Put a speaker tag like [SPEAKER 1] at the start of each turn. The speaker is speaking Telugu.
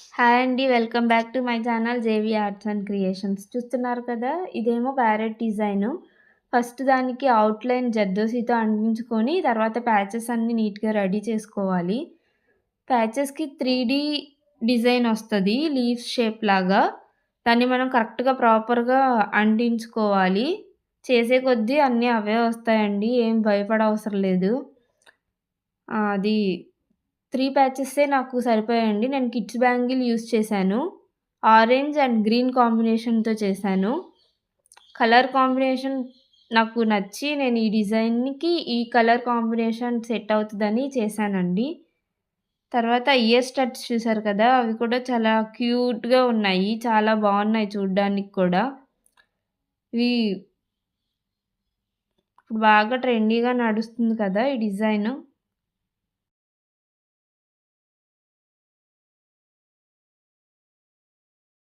[SPEAKER 1] హాయ్ అండి. Welcome back to my channel JV arts and creations. చూస్తున్నారు కదా! ఇదేమో ప్యారెట్ డిజైను. ఫస్ట్ దానికి ఔట్‌లైన్ జర్దోసితో అంటించుకొని, తర్వాత ప్యాచెస్ అన్నీ నీట్‌గా రెడీ చేసుకోవాలి. ప్యాచెస్‌కి 3 డిజైన్ ఒస్తది. లీఫ్ షేప్ లాగా. దాన్ని మనం కరెక్ట్‌గా ప్రాపర్‌గా అంటించుకోవాలి. చేసే కొద్దీ అన్నీ అవే వస్తాయండి. ఏం భయపడవసరం లేదు. అది 3 ప్యాచెసే నాకు సరిపోయాయండి. నేను కిడ్స్ బ్యాంగిల్ యూజ్ చేశాను. ఆరెంజ్ అండ్ గ్రీన్ కాంబినేషన్‌తో చేశాను. కలర్ కాంబినేషన్ నాకు నచ్చి నేను ఈ డిజైన్‌కి ఈ కలర్ కాంబినేషన్ సెట్ అవుతదని చేశానండి. తర్వాత ఇయర్ స్టడ్స్ చూసారు కదా! అవి కూడా చాలా క్యూట్‌గా ఉన్నాయి. చాలా బావున్నాయి చూడ్డానికి కూడా. ఇవి ఇప్పుడు బాగా ట్రెండీగా నడుస్తుంది కదా! ఈ డిజైను.